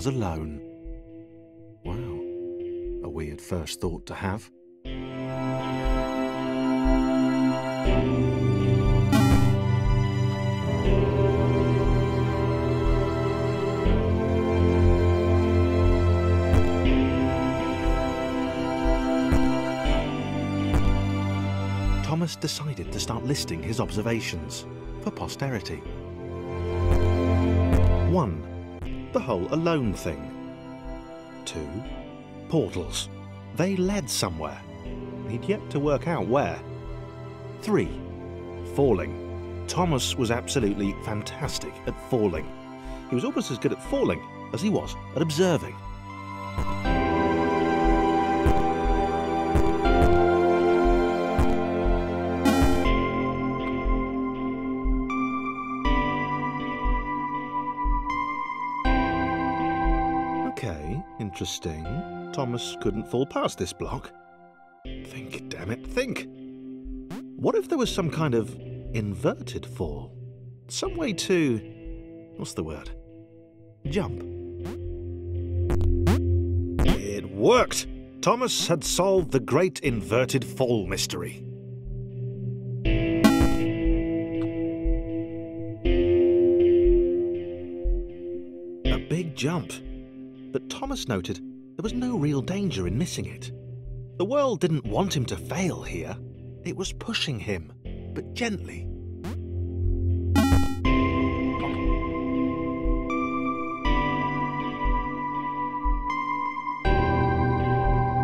was alone. Wow, a weird first thought to have. Thomas decided to start listing his observations for posterity. 1. The whole alone thing. 2. Portals. They led somewhere. He'd yet to work out where. 3. Falling. Thomas was absolutely fantastic at falling. He was almost as good at falling as he was at observing. Okay, interesting. Thomas couldn't fall past this block. Think, damn it, think! What if there was some kind of inverted fall? Some way to... what's the word? Jump. It worked! Thomas had solved the great inverted fall mystery. A big jump. But Thomas noted there was no real danger in missing it. The world didn't want him to fail here. It was pushing him, but gently.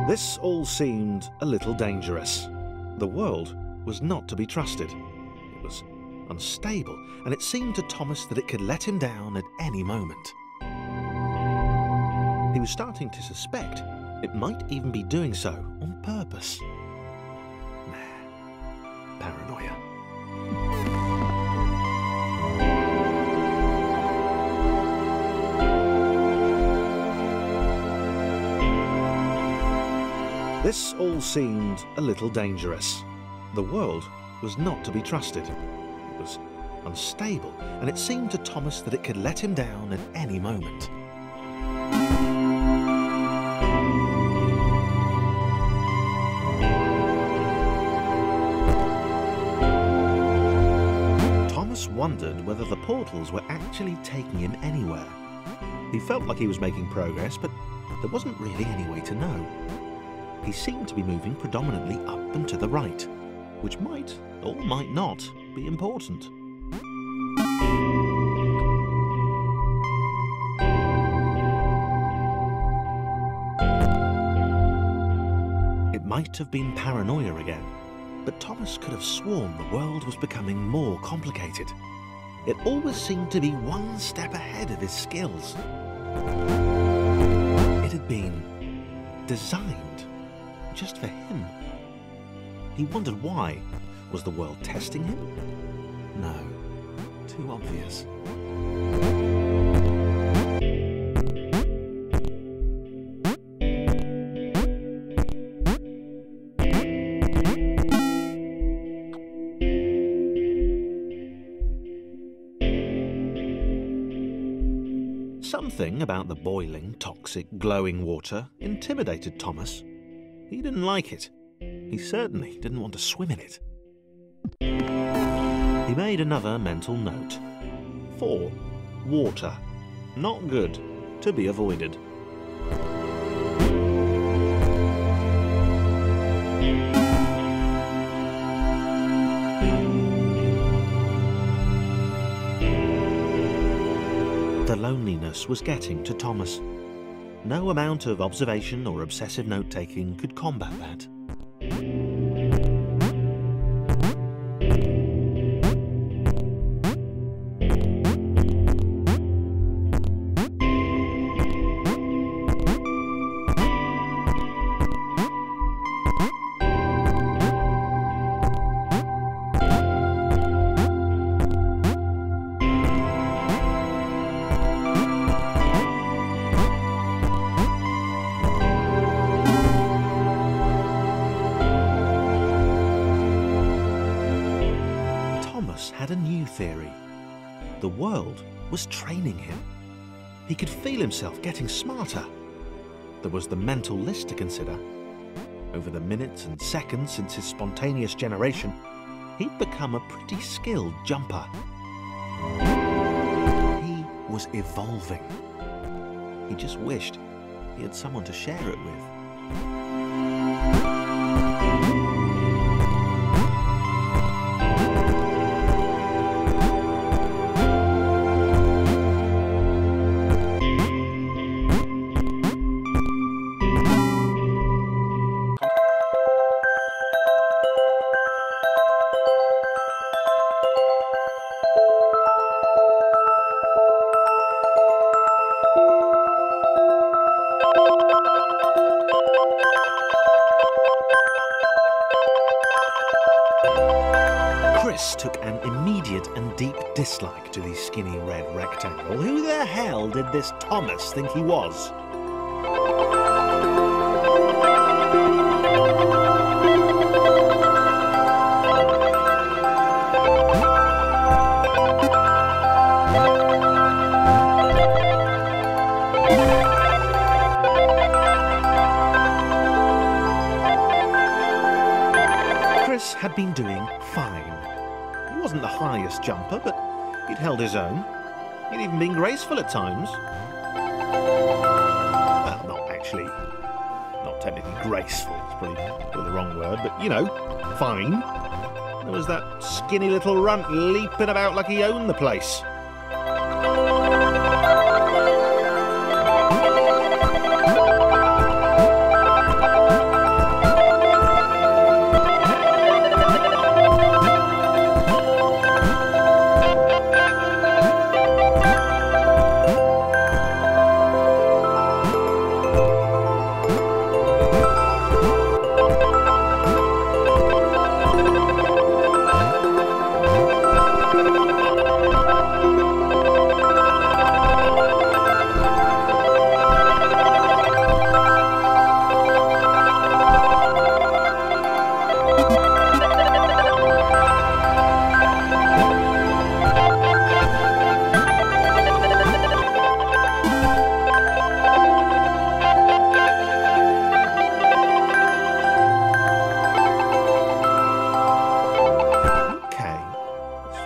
This all seemed a little dangerous. The world was not to be trusted. It was unstable, and it seemed to Thomas that it could let him down at any moment. He was starting to suspect it might even be doing so on purpose. Paranoia. This all seemed a little dangerous. The world was not to be trusted. It was unstable, and it seemed to Thomas that it could let him down at any moment. Thomas wondered whether the portals were actually taking him anywhere. He felt like he was making progress, but there wasn't really any way to know. He seemed to be moving predominantly up and to the right, which might, or might not, be important. It might have been paranoia again, but Thomas could have sworn the world was becoming more complicated. It always seemed to be one step ahead of his skills. It had been designed just for him. He wondered why. Was the world testing him? No, too obvious. Something about the boiling, toxic, glowing water intimidated Thomas. He didn't like it. He certainly didn't want to swim in it. He made another mental note. 4. Water. Not good. To be avoided. The loneliness was getting to Thomas. No amount of observation or obsessive note-taking could combat that. Had a new theory. The world was training him. He could feel himself getting smarter. There was the mental list to consider. Over the minutes and seconds since his spontaneous generation, he'd become a pretty skilled jumper. He was evolving. He just wished he had someone to share it with. Chris took an immediate and deep dislike to the skinny red rectangle. Who the hell did this Thomas think he was? Chris had been doing fine. He wasn't the highest jumper, but he'd held his own. He'd even been graceful at times. Well, not actually. Not technically graceful, it's probably the wrong word, but you know, fine. There was that skinny little runt leaping about like he owned the place.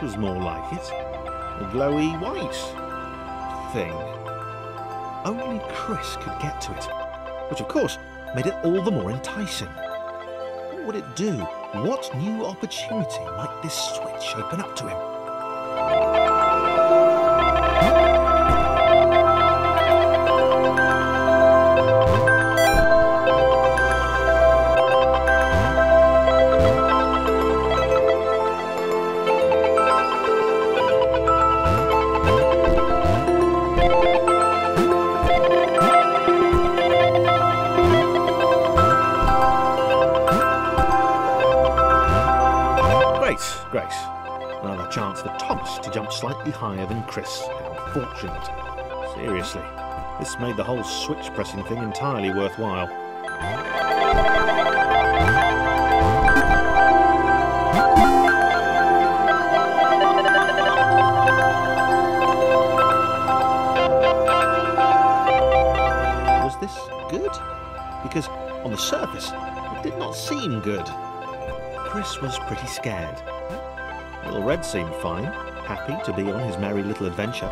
Was more like it. A glowy white thing. Only Chris could get to it, which of course made it all the more enticing. What would it do? What new opportunity might this switch open up to him? Grace. Another chance for Thomas to jump slightly higher than Chris. How fortunate. Seriously, this made the whole switch pressing thing entirely worthwhile. Was this good? Because on the surface, it did not seem good. Chris was pretty scared. Little Red seemed fine, happy to be on his merry little adventure.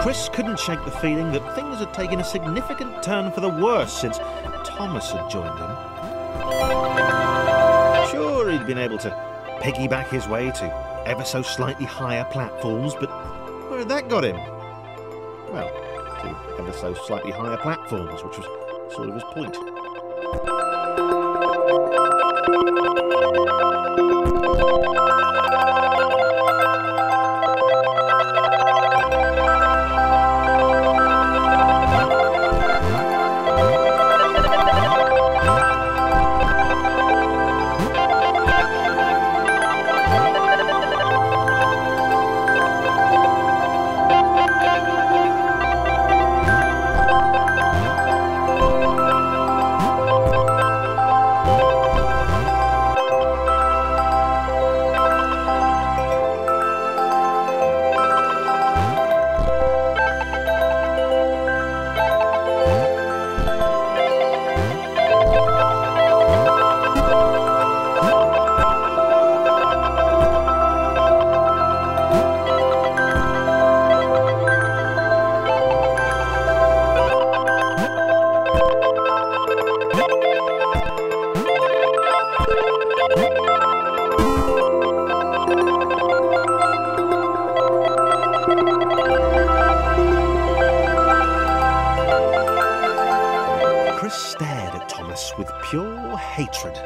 Chris couldn't shake the feeling that things had taken a significant turn for the worse since Thomas had joined him. Sure, he'd been able to piggyback his way to ever so slightly higher platforms, but where had that got him? Well, to ever so slightly higher platforms, which was sort of his point. pure hatred.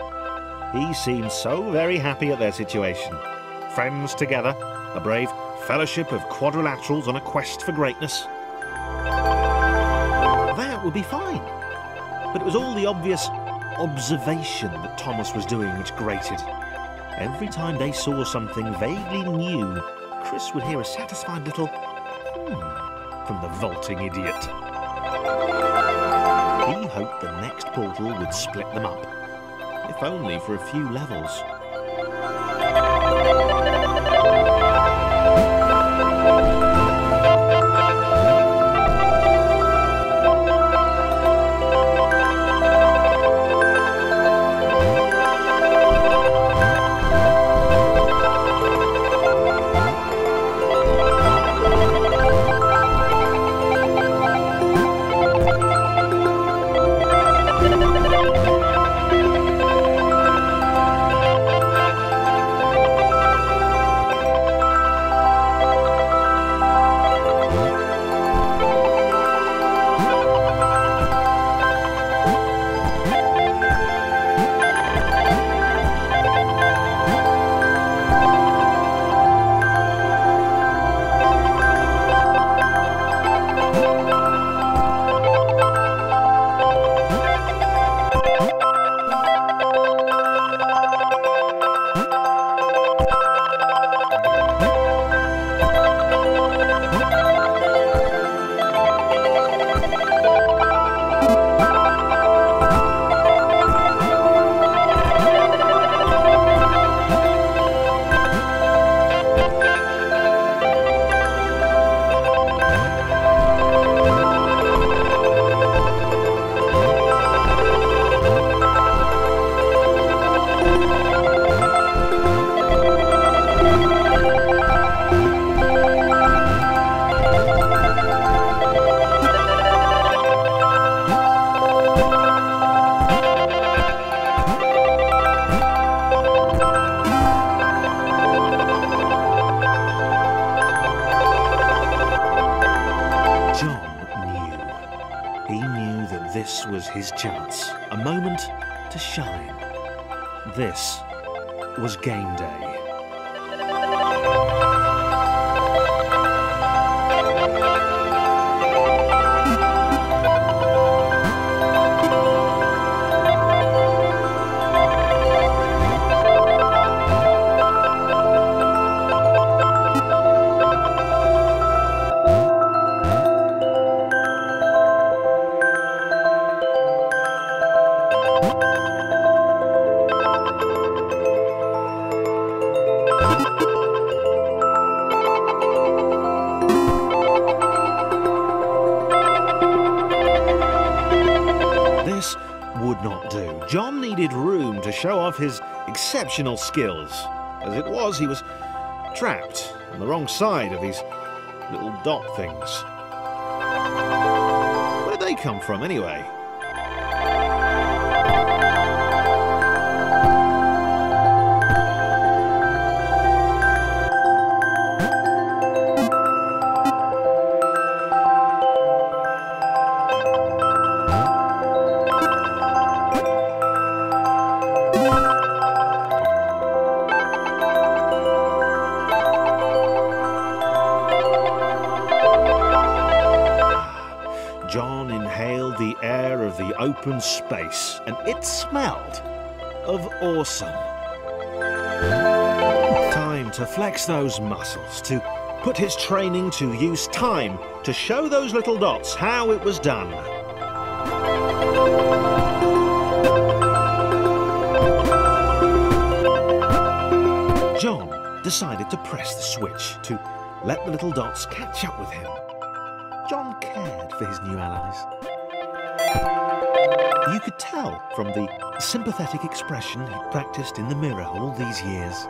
He seemed so very happy at their situation. Friends together, a brave fellowship of quadrilaterals on a quest for greatness. That would be fine. But it was all the obvious observation that Thomas was doing which grated. Every time they saw something vaguely new, Chris would hear a satisfied little from the vaulting idiot. He hoped the next portal would split them up, if only for a few levels. This was his chance, a moment to shine. This was game day. Would not do. John needed room to show off his exceptional skills. As it was, he was trapped on the wrong side of these little dot things. Where'd they come from, anyway? John inhaled the air of the open space, and it smelled of awesome. Time to flex those muscles, to put his training to use, time to show those little dots how it was done. John decided to press the switch to let the little dots catch up with him. John cared for his new allies. You could tell from the sympathetic expression he'd practiced in the mirror all these years.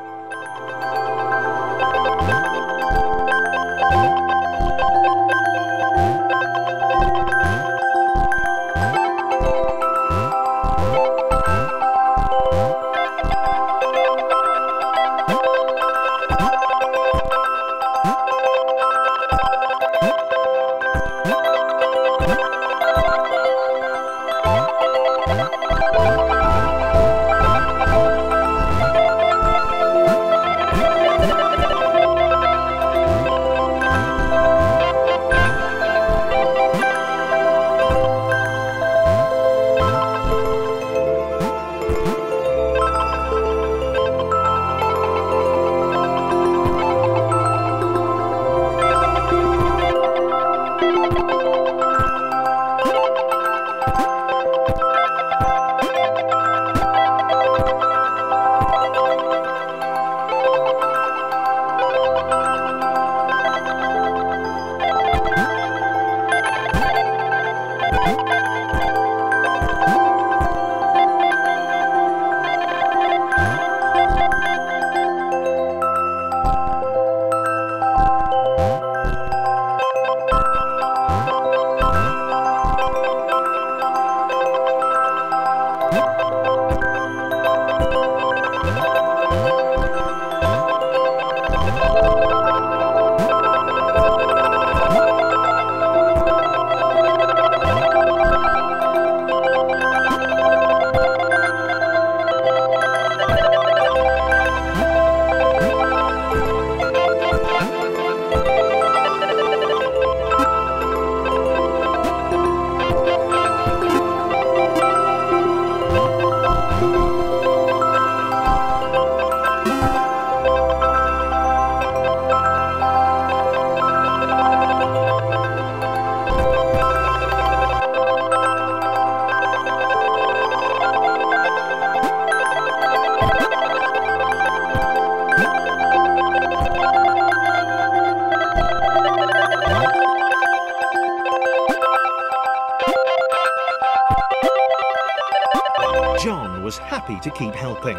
happy to keep helping.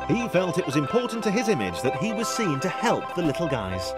He felt it was important to his image that he was seen to help the little guys.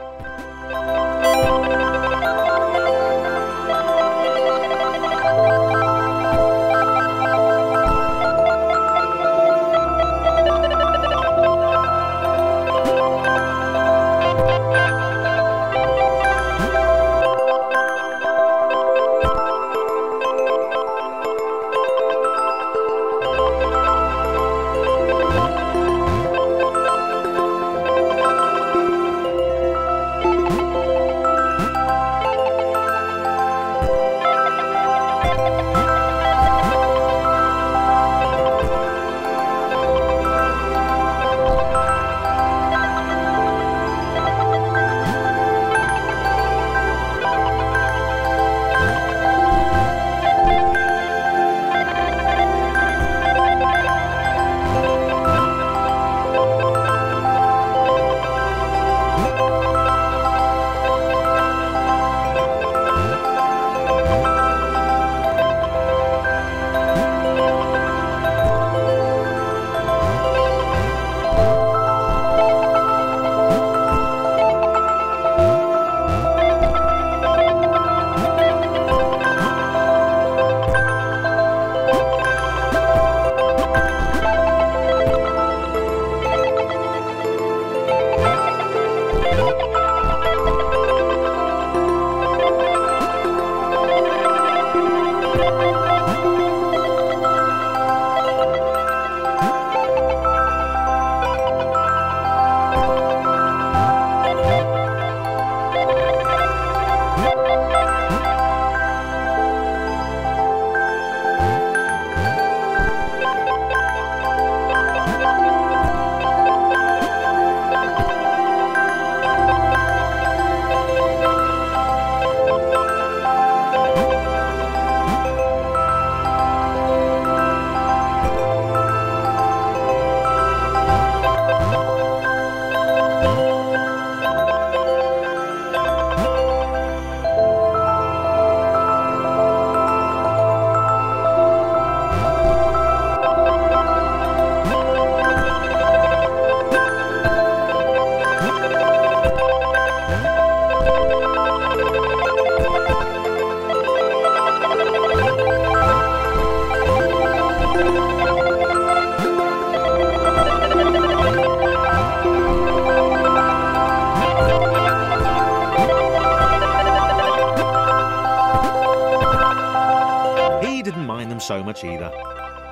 So much either.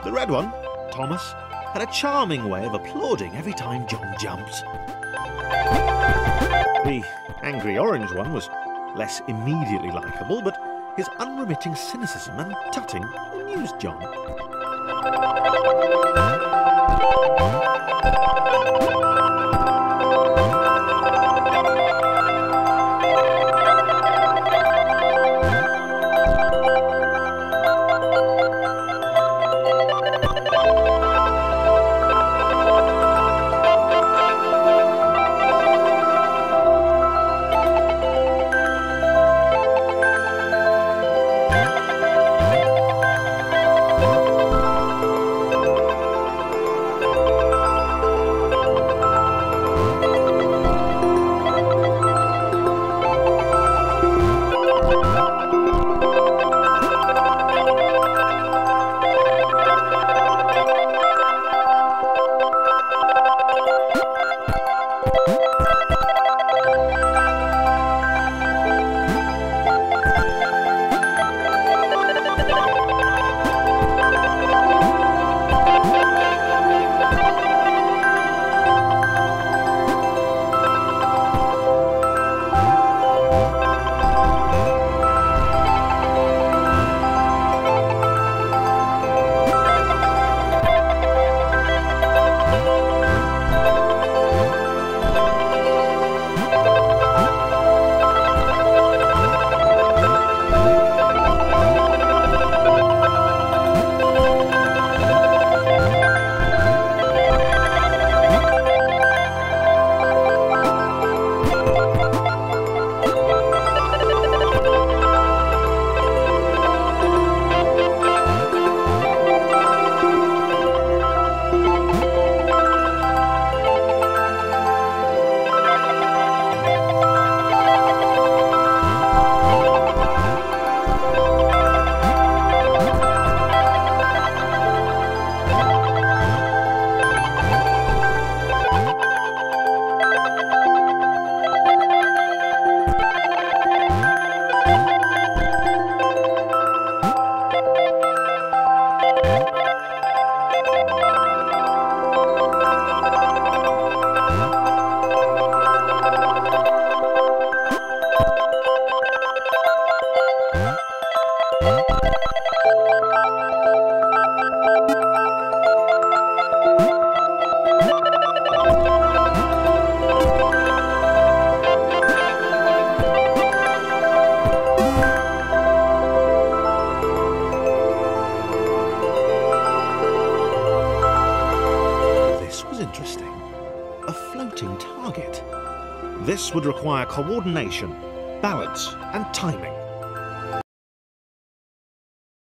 The red one, Thomas, had a charming way of applauding every time John jumped. The angry orange one was less immediately likeable, but his unremitting cynicism and tutting amused John. this was interesting. A floating target. This would require coordination, balance and timing.